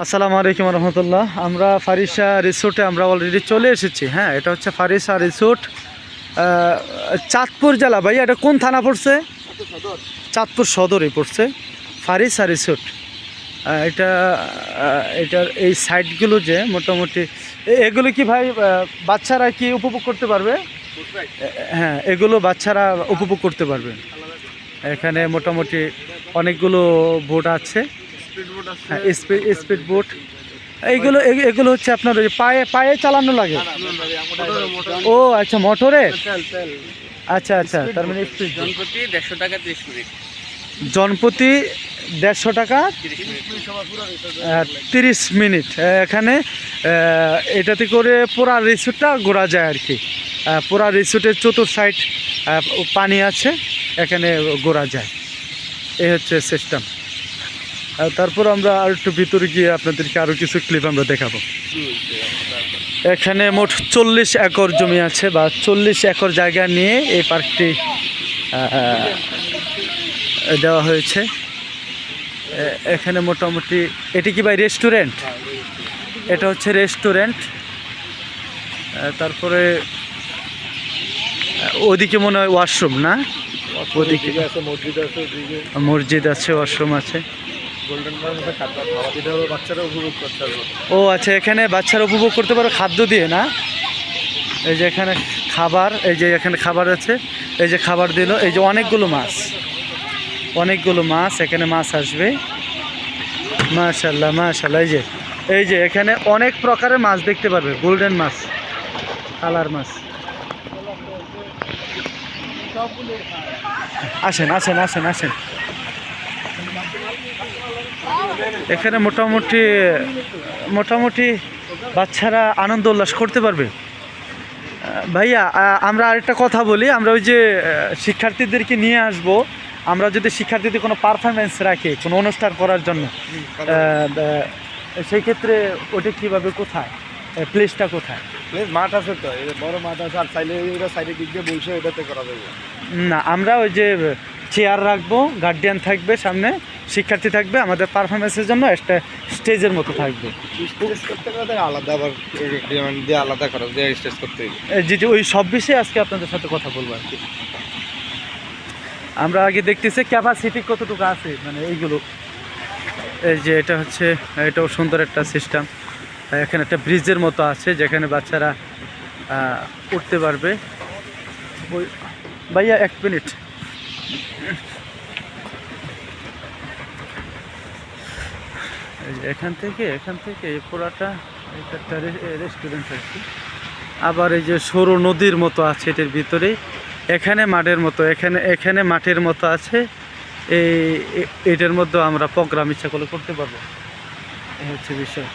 আসসালামু আলাইকুম রহমতুল্লাহ। আমরা ফারিসা রিসোর্টে আমরা অলরেডি চলে এসেছি। হ্যাঁ, এটা হচ্ছে ফারিসা রিসোর্ট, চাঁদপুর জেলা। ভাই, এটা কোন থানা পড়ছে? চাঁদপুর সদরে পড়ছে ফারিসা রিসোর্ট। এটা এটার এই সাইটগুলো যে মোটামুটি এগুলো কি ভাই বাচ্চারা কি উপভোগ করতে পারবে? হ্যাঁ, এগুলো বাচ্চারা উপভোগ করতে পারবে। এখানে মোটামুটি অনেকগুলো বোট আছে। হ্যাঁ, স্পিড বোট। এইগুলো এগুলো হচ্ছে আপনার ওই পায়ে পায়ে চালানো লাগে। ও আচ্ছা, মোটরে। আচ্ছা আচ্ছা, তার মানে জনপ্রতি 150 টাকা 30 মিনিট। জনপ্রতি 150 টাকা 30 মিনিট। এখানে এটাতে করে পুরা রিসোর্টটা ঘোরা যায় আর কি। পুরা রিসোর্টের চতুর সাইড পানি আছে, এখানে ঘোরা যায়। এই হচ্ছে সিস্টেম। তারপর আমরা আর একটু ভিতরে গিয়ে আপনাদেরকে আরও কিছু ক্লিপ আমরা দেখাবো। এখানে মোট 40 একর জমি আছে, বা 40 একর জায়গা নিয়ে এই পার্কটি দেওয়া হয়েছে। এখানে মোটামুটি এটি কি ভাই রেস্টুরেন্ট? এটা হচ্ছে রেস্টুরেন্ট। তারপরে ওদিকে মনে হয় ওয়াশরুম, না? ওদিকে মসজিদ আছে, ওয়াশরুম আছে। ও আচ্ছা, এখানে বাচ্চারা উপভোগ করতে পারো খাদ্য দিয়ে, না? এই যে এখানে খাবার, এই যে এখানে খাবার আছে, এই যে খাবার দিল, এই যে অনেকগুলো মাছ এখানে মাছ আসবে। মাশাআল্লাহ মাশাআল্লাহ। এই যে এখানে অনেক প্রকারের মাছ দেখতে পারবে, গোল্ডেন মাছ, কালার মাছ। আসেন আসেন আসেন আসেন। এখানে মোটামুটি বাচ্চারা আনন্দ উল্লাস করতে পারবে। ভাইয়া, আমরা আরেকটা কথা বলি, আমরা ওই যে শিক্ষার্থীদেরকে নিয়ে আসব, আমরা যদি শিক্ষার্থীদের কোনো পারফরমেন্স রাখি কোনো অনুষ্ঠান করার জন্য, সেই ক্ষেত্রে ওটা কীভাবে, কোথায় প্লেসটা কোথায়? মাঠ আছে তো, বড় মাঠ আছে, আর সাইডে দিক দিয়ে বসে এটাতে করা যাবে না। আমরা ওই যে চেয়ার রাখবো, গার্ডিয়ান থাকবে সামনে, শিক্ষার্থী থাকবে, আমাদের পারফরমেন্সের জন্য একটা স্টেজের মতো থাকবে। স্টেজ করতে গেলে আলাদা, আবার আলাদা করা যায় স্টেজ করতে। জি, ওই সব বিষয়ে আজকে আপনাদের সাথে কথা বলবো আর কি। আমরা আগে দেখতেছি ক্যাপাসিটি কতটুকু আছে, মানে এইগুলো। এই যে এটা হচ্ছে, এটাও সুন্দর একটা সিস্টেম। এখানে একটা ব্রিজের মতো আছে যেখানে বাচ্চারা উঠতে পারবে। ওই ভাইয়া, 1 মিনিট। এখান থেকে এই পুরাটা একটা রেস্টুরেন্ট আর কি। আবার এই যে সরু নদীর মতো আছে এটার ভিতরে। এখানে মাঠের মতো, এখানে মাঠের মতো আছে। এটার মধ্যে আমরা প্রোগ্রাম ইচ্ছা করলে করতে পারবো। এই হচ্ছে বিষয়।